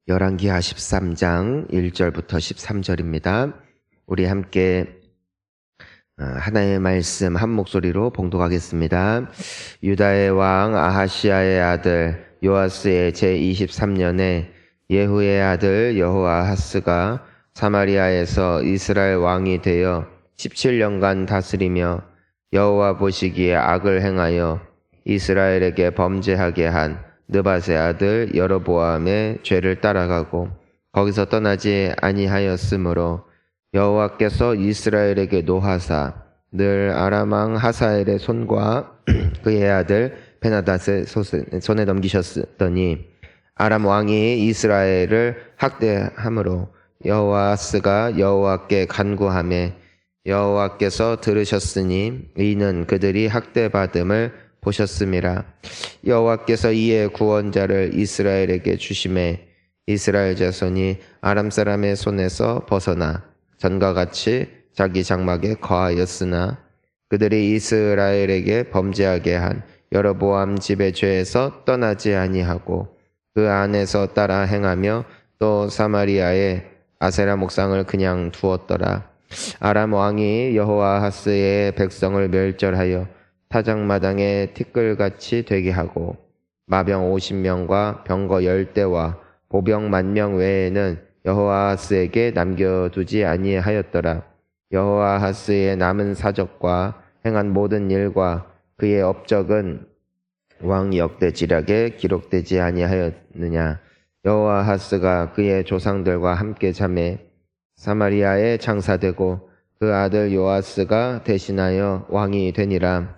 열왕기하 13장 1절부터 13절입니다. 우리 함께 하나님의 말씀 한 목소리로 봉독하겠습니다. 유다의 왕 아하시아의 아들 요아스의 제23년에 예후의 아들 여호아하스가 사마리아에서 이스라엘 왕이 되어 17년간 다스리며 여호와 보시기에 악을 행하여 이스라엘에게 범죄하게 한 느밧의 아들 여로보암의 죄를 따라가고 거기서 떠나지 아니하였으므로 여호와께서 이스라엘에게 노하사 늘 아람 왕 하사엘의 손과 그의 아들 베나닷의 손에 넘기셨더니 아람 왕이 이스라엘을 학대함으로 여호아스가 여호와께 간구하매 여호와께서 들으셨으니 이는 그들이 학대받음을 보셨음이라. 여호와께서 이에 구원자를 이스라엘에게 주심에 이스라엘 자손이 아람 사람의 손에서 벗어나 전과 같이 자기 장막에 거하였으나 그들이 이스라엘에게 범죄하게 한 여로보암 집의 죄에서 떠나지 아니하고 그 안에서 따라 행하며 또 사마리아에 아세라 목상을 그냥 두었더라. 아람 왕이 여호아하스의 백성을 멸절하여 타작마당에 티끌같이 되게 하고 마병 50명과 병거 10대와 보병 10,000명 외에는 여호아하스에게 남겨두지 아니하였더라. 여호아하스의 남은 사적과 행한 모든 일과 그의 업적은 왕 역대지략에 기록되지 아니하였느냐. 여호아하스가 그의 조상들과 함께 잠에 사마리아에 장사되고 그 아들 요아스가 대신하여 왕이 되니라.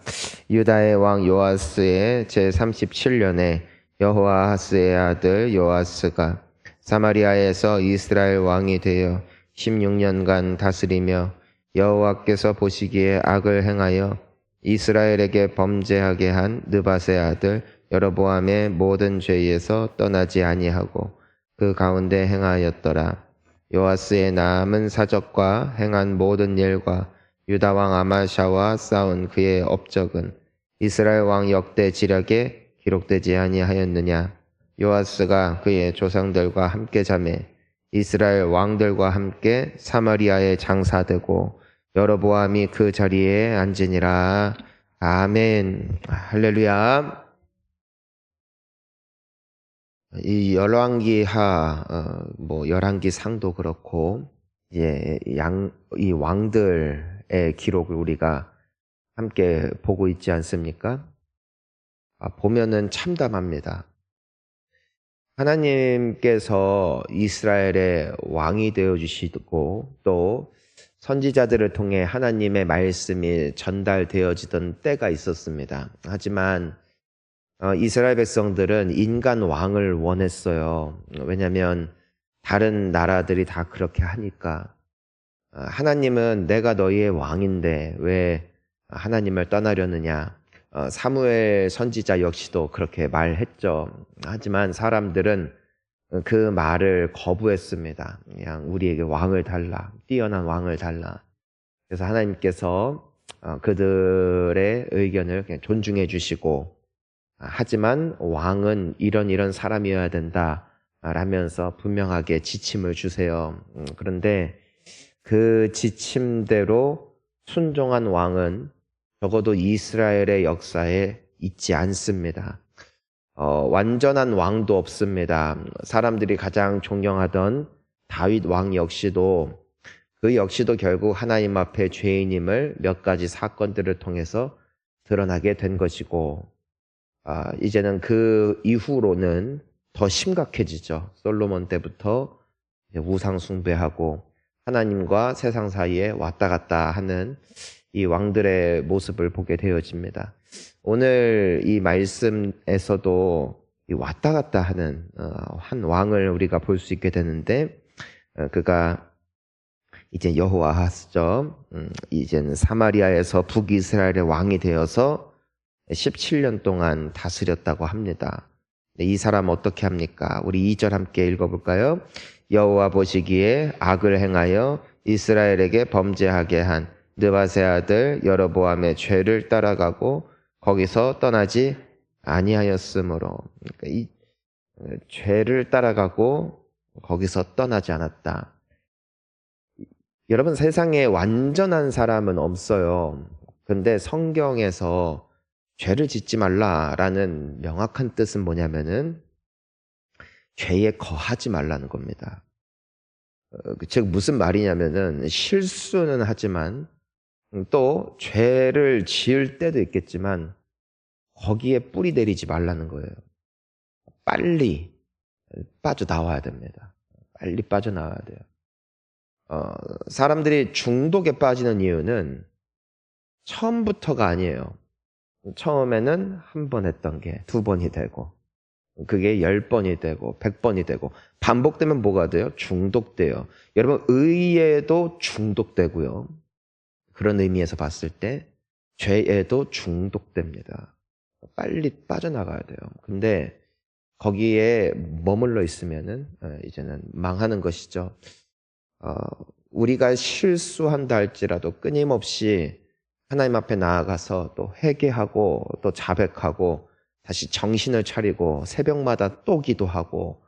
유다의 왕 요아스의 제37년에 여호아하스의 아들 요아스가 사마리아에서 이스라엘 왕이 되어 16년간 다스리며 여호와께서 보시기에 악을 행하여 이스라엘에게 범죄하게 한 느밧의 아들 여로보암의 모든 죄에서 떠나지 아니하고 그 가운데 행하였더라. 요아스의 남은 사적과 행한 모든 일과 유다 왕 아마샤와 싸운 그의 업적은 이스라엘 왕 역대 지략에 기록되지 아니하였느냐. 요아스가 그의 조상들과 함께 잠에 이스라엘 왕들과 함께 사마리아에 장사되고 여로보암이 그 자리에 앉으니라. 아멘. 할렐루야. 이 열왕기하 열왕기 상도 그렇고 이 왕들의 기록을 우리가 함께 보고 있지 않습니까? 보면은 참담합니다. 하나님께서 이스라엘의 왕이 되어 주시고 또 선지자들을 통해 하나님의 말씀이 전달되어지던 때가 있었습니다. 하지만 이스라엘 백성들은 인간 왕을 원했어요. 왜냐하면 다른 나라들이 다 그렇게 하니까. 하나님은 내가 너희의 왕인데 왜 하나님을 떠나려느냐. 사무엘 선지자 역시도 그렇게 말했죠. 하지만 사람들은 그 말을 거부했습니다. 그냥 우리에게 왕을 달라. 뛰어난 왕을 달라. 그래서 하나님께서 그들의 의견을 그냥 존중해 주시고 하지만 왕은 이런 사람이어야 된다 라면서 분명하게 지침을 주세요. 그런데 그 지침대로 순종한 왕은 적어도 이스라엘의 역사에 있지 않습니다. 완전한 왕도 없습니다. 사람들이 가장 존경하던 다윗 왕 역시도 결국 하나님 앞에 죄인임을 몇 가지 사건들을 통해서 드러나게 된 것이고 이제는 그 이후로는 더 심각해지죠. 솔로몬 때부터 우상 숭배하고 하나님과 세상 사이에 왔다 갔다 하는 이 왕들의 모습을 보게 되어집니다. 오늘 이 말씀에서도 이 왔다 갔다 하는 한 왕을 우리가 볼 수 있게 되는데 그가 이제 여호아하스죠. 이제는 사마리아에서 북이스라엘의 왕이 되어서 17년 동안 다스렸다고 합니다. 이 사람 어떻게 합니까? 우리 2절 함께 읽어볼까요? 여호와 보시기에 악을 행하여 이스라엘에게 범죄하게 한 느밧의 아들 여로보암의 죄를 따라가고 거기서 떠나지 아니하였으므로. 그러니까 이 죄를 따라가고 거기서 떠나지 않았다. 여러분, 세상에 완전한 사람은 없어요. 근데 성경에서 죄를 짓지 말라라는 명확한 뜻은 뭐냐면은 죄에 거하지 말라는 겁니다. 즉 무슨 말이냐면은 실수는 하지만 또 죄를 지을 때도 있겠지만 거기에 뿌리 내리지 말라는 거예요. 빨리 빠져나와야 됩니다. 빨리 빠져나와야 돼요. 사람들이 중독에 빠지는 이유는 처음부터가 아니에요. 처음에는 한 번 했던 게 2번이 되고 그게 10번이 되고 100번이 되고 반복되면 뭐가 돼요? 중독돼요. 여러분, 의에도 중독되고요. 그런 의미에서 봤을 때 죄에도 중독됩니다. 빨리 빠져나가야 돼요. 근데 거기에 머물러 있으면은 이제는 망하는 것이죠. 우리가 실수한다 할지라도 끊임없이 하나님 앞에 나아가서 또 회개하고 또 자백하고 다시 정신을 차리고 새벽마다 또 기도하고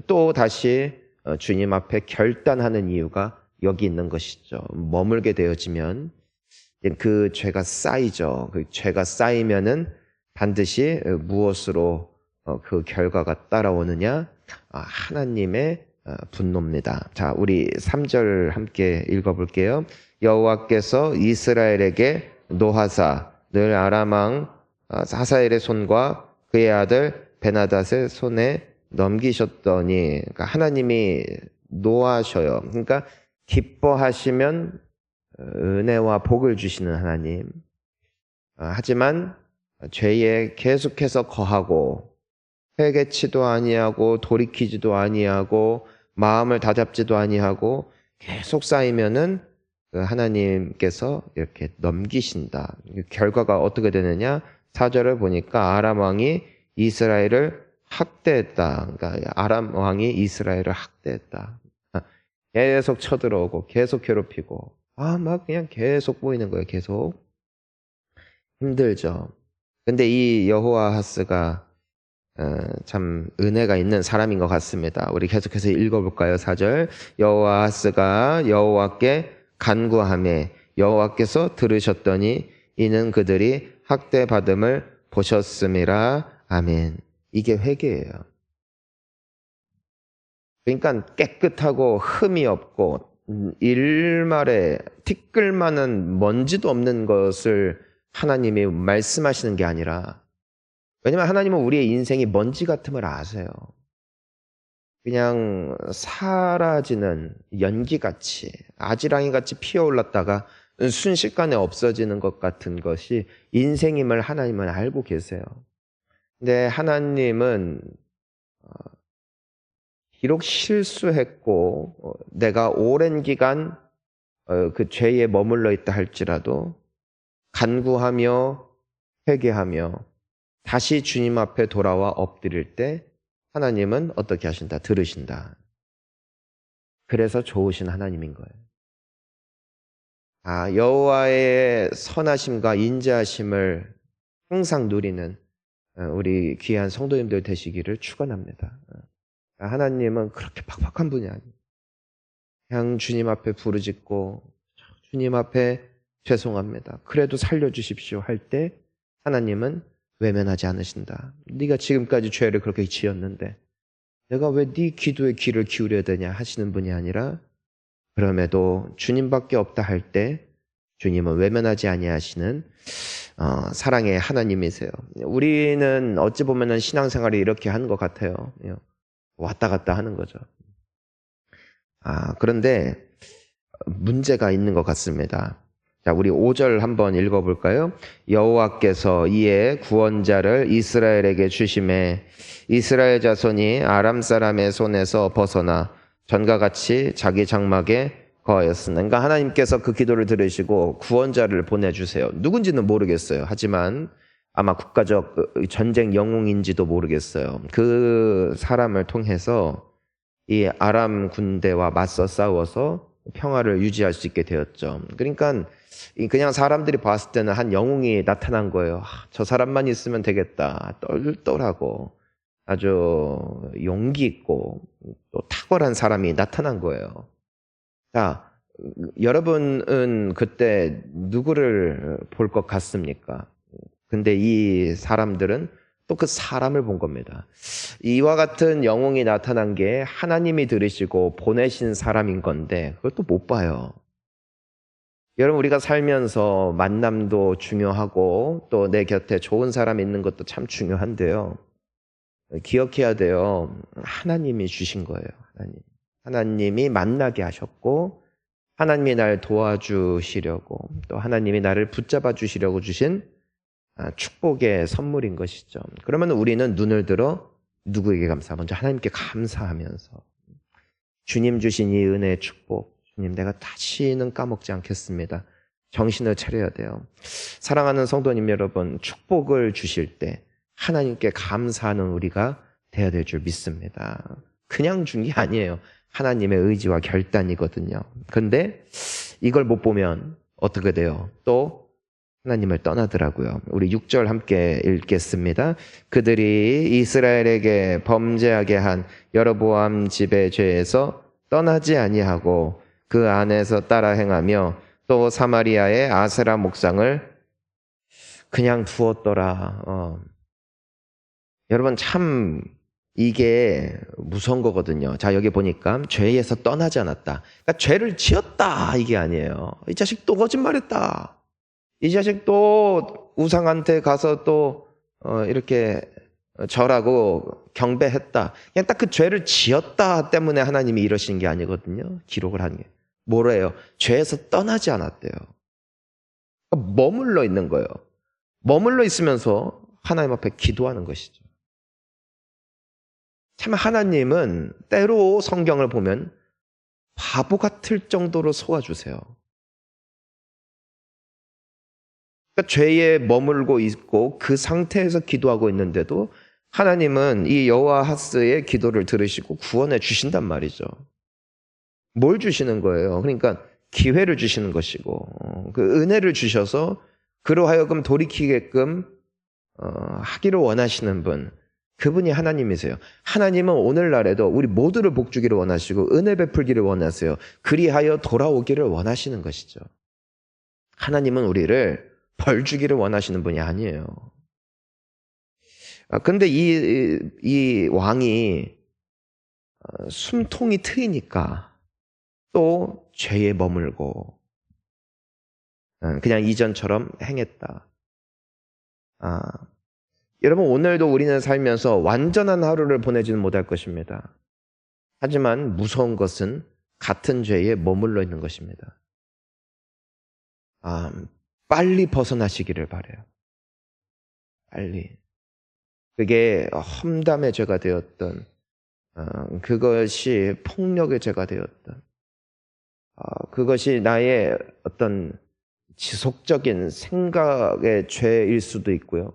또 다시 주님 앞에 결단하는 이유가 여기 있는 것이죠. 머물게 되어지면 그 죄가 쌓이죠. 그 죄가 쌓이면은 반드시 무엇으로 그 결과가 따라오느냐? 하나님의 분노입니다. 자, 우리 3절 함께 읽어볼게요. 여호와께서 이스라엘에게 노하사 늘 아람 왕 하사엘의 손과 그의 아들 베나닷의 손에 넘기셨더니, 그러니까 하나님이 노하셔요. 그러니까 기뻐하시면 은혜와 복을 주시는 하나님. 하지만 죄에 계속해서 거하고 회개치도 아니하고 돌이키지도 아니하고 마음을 다잡지도 아니하고 계속 쌓이면은 하나님께서 이렇게 넘기신다. 결과가 어떻게 되느냐? 4절을 보니까 아람 왕이 이스라엘을 학대했다. 그러니까 아람 왕이 이스라엘을 학대했다. 계속 쳐들어오고 계속 괴롭히고 막 그냥 계속 보이는 거예요. 계속 힘들죠. 근데 이 여호아하스가 참 은혜가 있는 사람인 것 같습니다. 우리 계속해서 읽어볼까요? 4절. 여호아하스가 여호와께 간구하매 여호와께서 들으셨더니 이는 그들이 학대받음을 보셨음이라. 아멘. 이게 회개예요. 그러니까 깨끗하고 흠이 없고 일말에 티끌만한 먼지도 없는 것을 하나님이 말씀하시는 게 아니라, 왜냐면 하나님은 우리의 인생이 먼지 같음을 아세요. 그냥 사라지는 연기같이 아지랑이같이 피어올랐다가 순식간에 없어지는 것 같은 것이 인생임을 하나님은 알고 계세요. 근데 하나님은 비록 실수했고 내가 오랜 기간 그 죄에 머물러 있다 할지라도 간구하며 회개하며 다시 주님 앞에 돌아와 엎드릴 때 하나님은 어떻게 하신다? 들으신다. 그래서 좋으신 하나님인 거예요. 여호와의 선하심과 인자하심을 항상 누리는 우리 귀한 성도님들 되시기를 축원합니다. 하나님은 그렇게 팍팍한 분이 아니에요. 그냥 주님 앞에 부르짖고 주님 앞에 죄송합니다. 그래도 살려주십시오 할 때 하나님은 외면하지 않으신다. 네가 지금까지 죄를 그렇게 지었는데 내가 왜 네 기도에 귀를 기울여야 되냐 하시는 분이 아니라, 그럼에도 주님밖에 없다 할 때 주님은 외면하지 아니하시는 사랑의 하나님이세요. 우리는 어찌 보면 신앙생활이 이렇게 하는 것 같아요. 왔다 갔다 하는 거죠. 그런데 문제가 있는 것 같습니다. 자, 우리 5절 한번 읽어볼까요? 여호와께서 이에 구원자를 이스라엘에게 주심에 이스라엘 자손이 아람 사람의 손에서 벗어나 전과 같이 자기 장막에 거하였으나. 그러니까 하나님께서 그 기도를 들으시고 구원자를 보내주세요. 누군지는 모르겠어요. 하지만 아마 국가적 전쟁 영웅인지도 모르겠어요. 그 사람을 통해서 이 아람 군대와 맞서 싸워서 평화를 유지할 수 있게 되었죠. 그러니까 그냥 사람들이 봤을 때는 한 영웅이 나타난 거예요. 저 사람만 있으면 되겠다. 똘똘하고 아주 용기 있고 또 탁월한 사람이 나타난 거예요. 자, 여러분은 그때 누구를 볼 것 같습니까? 근데 이 사람들은 또 그 사람을 본 겁니다. 이와 같은 영웅이 나타난 게 하나님이 들으시고 보내신 사람인 건데 그걸 또 못 봐요. 여러분, 우리가 살면서 만남도 중요하고 또 내 곁에 좋은 사람 있는 것도 참 중요한데요. 기억해야 돼요. 하나님이 주신 거예요. 하나님이 만나게 하셨고 하나님이 날 도와주시려고 또 하나님이 나를 붙잡아 주시려고 주신 축복의 선물인 것이죠. 그러면 우리는 눈을 들어 누구에게 먼저 하나님께 감사하면서 주님 주신 이 은혜의 축복, 주님 내가 다시는 까먹지 않겠습니다. 정신을 차려야 돼요. 사랑하는 성도님 여러분, 축복을 주실 때 하나님께 감사하는 우리가 돼야 될 줄 믿습니다. 그냥 준 게 아니에요. 하나님의 의지와 결단이거든요. 그런데 이걸 못 보면 어떻게 돼요? 또 하나님을 떠나더라고요. 우리 6절 함께 읽겠습니다. 그들이 이스라엘에게 범죄하게 한 여로보암 집의 죄에서 떠나지 아니하고 그 안에서 따라 행하며 또 사마리아의 아세라 목상을 그냥 두었더라. 여러분, 참 이게 무서운 거거든요. 자, 여기 보니까 죄에서 떠나지 않았다. 그러니까 죄를 지었다 이게 아니에요. 이 자식 또 거짓말했다. 이 자식 또 우상한테 가서 또 이렇게 절하고 경배했다. 그냥 딱 그 죄를 지었다 때문에 하나님이 이러시는 게 아니거든요. 기록을 하는 게. 뭐래요? 죄에서 떠나지 않았대요. 그러니까 머물러 있는 거예요. 머물러 있으면서 하나님 앞에 기도하는 것이죠. 참 하나님은 때로 성경을 보면 바보 같을 정도로 속아주세요. 그러니까 죄에 머물고 있고 그 상태에서 기도하고 있는데도 하나님은 이 여호와하스의 기도를 들으시고 구원해 주신단 말이죠. 뭘 주시는 거예요? 그러니까 기회를 주시는 것이고 그 은혜를 주셔서 그로 하여금 돌이키게끔 하기를 원하시는 분, 그분이 하나님이세요. 하나님은 오늘날에도 우리 모두를 복주기를 원하시고 은혜 베풀기를 원하세요. 그리하여 돌아오기를 원하시는 것이죠. 하나님은 우리를 벌 주기를 원하시는 분이 아니에요. 근데 이 왕이 숨통이 트이니까 또 죄에 머물고 그냥 이전처럼 행했다. 여러분, 오늘도 우리는 살면서 완전한 하루를 보내지는 못할 것입니다. 하지만 무서운 것은 같은 죄에 머물러 있는 것입니다. 빨리 벗어나시기를 바라요. 빨리. 그게 험담의 죄가 되었던, 그것이 폭력의 죄가 되었던, 그것이 나의 어떤 지속적인 생각의 죄일 수도 있고요.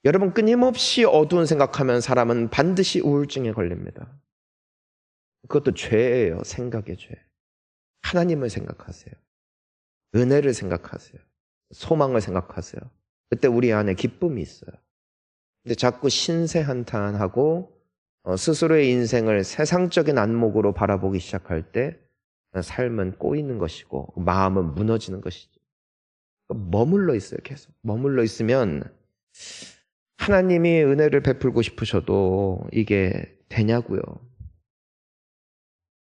여러분, 끊임없이 어두운 생각하면 사람은 반드시 우울증에 걸립니다. 그것도 죄예요. 생각의 죄. 하나님을 생각하세요. 은혜를 생각하세요. 소망을 생각하세요. 그때 우리 안에 기쁨이 있어요. 근데 자꾸 신세한탄하고 스스로의 인생을 세상적인 안목으로 바라보기 시작할 때 삶은 꼬이는 것이고 마음은 무너지는 것이죠. 머물러 있어요. 계속 머물러 있으면 하나님이 은혜를 베풀고 싶으셔도 이게 되냐고요.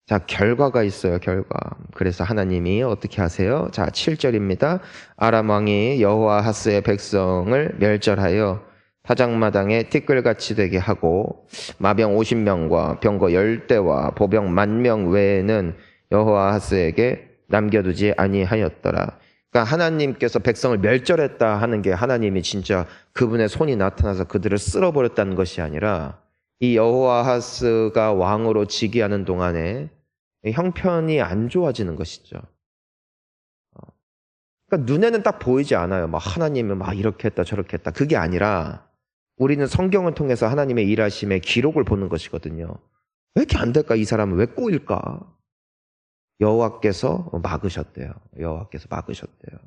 자, 결과가 있어요. 결과. 그래서 하나님이 어떻게 하세요? 자, 7절입니다. 아람 왕이 여호와하스의 백성을 멸절하여 타작마당에 티끌같이 되게 하고 마병 50명과 병거 10대와 보병 10,000명 외에는 여호와하스에게 남겨두지 아니하였더라. 그러니까 하나님께서 백성을 멸절했다 하는 게 하나님이 진짜 그분의 손이 나타나서 그들을 쓸어버렸다는 것이 아니라 이 여호와하스가 왕으로 즉위하는 동안에 형편이 안 좋아지는 것이죠. 그러니까 눈에는 딱 보이지 않아요. 막 하나님은 막 이렇게 했다 저렇게 했다. 그게 아니라 우리는 성경을 통해서 하나님의 일하심의 기록을 보는 것이거든요. 왜 이렇게 안 될까? 이 사람은 왜 꼬일까? 여호와께서 막으셨대요. 여호와께서 막으셨대요.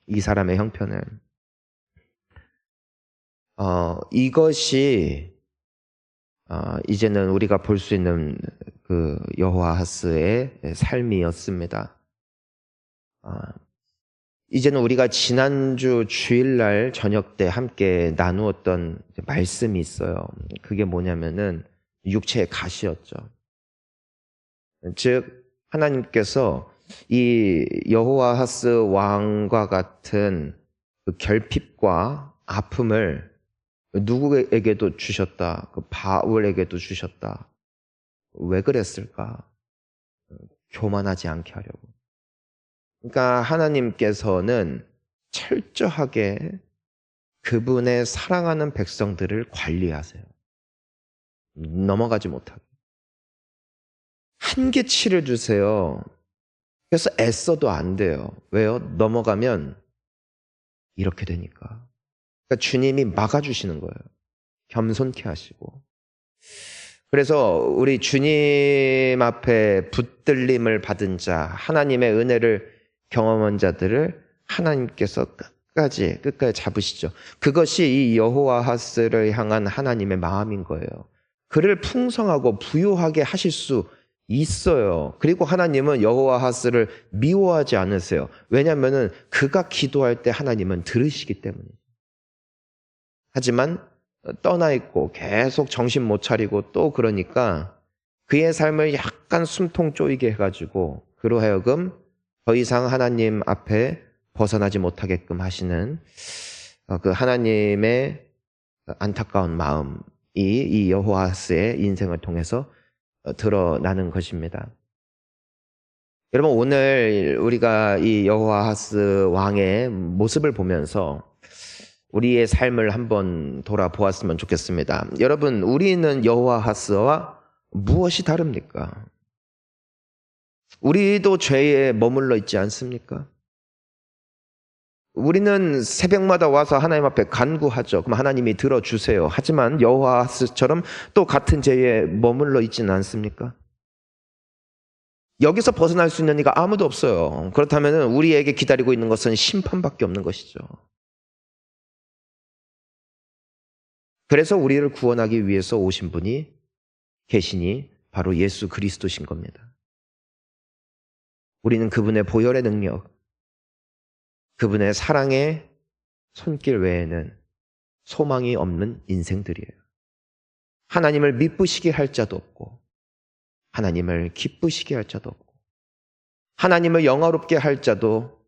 이 사람의 형편을. 이것이 이제는 우리가 볼 수 있는 그 여호아하스의 삶이었습니다. 이제는 우리가 지난주 주일날 저녁 때 함께 나누었던 말씀이 있어요. 그게 뭐냐면은 육체의 가시였죠. 즉 하나님께서 이 여호아하스 왕과 같은 그 결핍과 아픔을 누구에게도 주셨다. 그 바울에게도 주셨다. 왜 그랬을까? 교만하지 않게 하려고. 그러니까 하나님께서는 철저하게 그분의 사랑하는 백성들을 관리하세요. 넘어가지 못하게. 한계치를 주세요. 그래서 애써도 안 돼요. 왜요? 넘어가면 이렇게 되니까. 그러니까 주님이 막아주시는 거예요. 겸손케 하시고. 그래서 우리 주님 앞에 붙들림을 받은 자, 하나님의 은혜를 경험한 자들을 하나님께서 끝까지 잡으시죠. 그것이 이 여호아하스를 향한 하나님의 마음인 거예요. 그를 풍성하고 부유하게 하실 수 있어요. 그리고 하나님은 여호아하스를 미워하지 않으세요. 왜냐하면 그가 기도할 때 하나님은 들으시기 때문이에요. 하지만 떠나 있고 계속 정신 못 차리고 또 그러니까 그의 삶을 약간 숨통 쪼이게 해가지고 그로 하여금 더 이상 하나님 앞에 벗어나지 못하게끔 하시는 그 하나님의 안타까운 마음이 이 여호아하스의 인생을 통해서 드러나는 것입니다. 여러분, 오늘 우리가 이 여호아하스 왕의 모습을 보면서 우리의 삶을 한번 돌아보았으면 좋겠습니다. 여러분, 우리는 여호아하스와 무엇이 다릅니까? 우리도 죄에 머물러 있지 않습니까? 우리는 새벽마다 와서 하나님 앞에 간구하죠. 그럼 하나님이 들어주세요. 하지만 여호아하스처럼 또 같은 죄에 머물러 있지는 않습니까? 여기서 벗어날 수 있는 이가 아무도 없어요. 그렇다면 우리에게 기다리고 있는 것은 심판밖에 없는 것이죠. 그래서 우리를 구원하기 위해서 오신 분이 계시니 바로 예수 그리스도신 겁니다. 우리는 그분의 보혈의 능력, 그분의 사랑의 손길 외에는 소망이 없는 인생들이에요. 하나님을 미쁘시게 할 자도 없고 하나님을 기쁘시게 할 자도 없고 하나님을 영화롭게 할 자도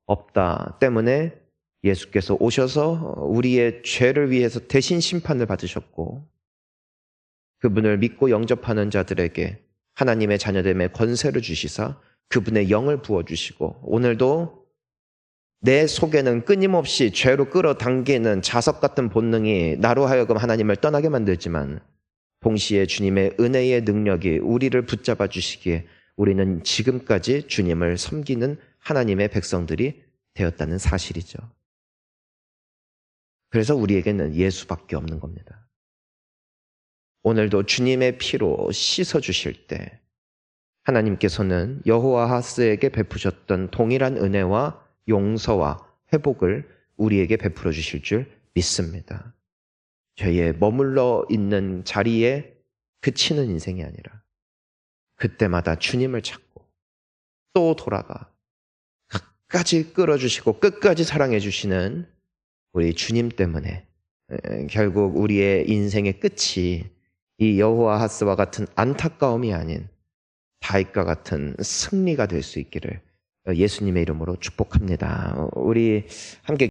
없다 때문에 예수께서 오셔서 우리의 죄를 위해서 대신 심판을 받으셨고 그분을 믿고 영접하는 자들에게 하나님의 자녀됨의 권세를 주시사 그분의 영을 부어주시고 오늘도 내 속에는 끊임없이 죄로 끌어당기는 자석 같은 본능이 나로 하여금 하나님을 떠나게 만들지만 동시에 주님의 은혜의 능력이 우리를 붙잡아 주시기에 우리는 지금까지 주님을 섬기는 하나님의 백성들이 되었다는 사실이죠. 그래서 우리에게는 예수밖에 없는 겁니다. 오늘도 주님의 피로 씻어주실 때 하나님께서는 여호아하스에게 베푸셨던 동일한 은혜와 용서와 회복을 우리에게 베풀어 주실 줄 믿습니다. 죄에 머물러 있는 자리에 그치는 인생이 아니라 그때마다 주님을 찾고 또 돌아가 끝까지 끌어주시고 끝까지 사랑해 주시는 우리 주님 때문에 결국 우리의 인생의 끝이 이 여호아하스와 같은 안타까움이 아닌 다윗과 같은 승리가 될 수 있기를 예수님의 이름으로 축복합니다. 우리 함께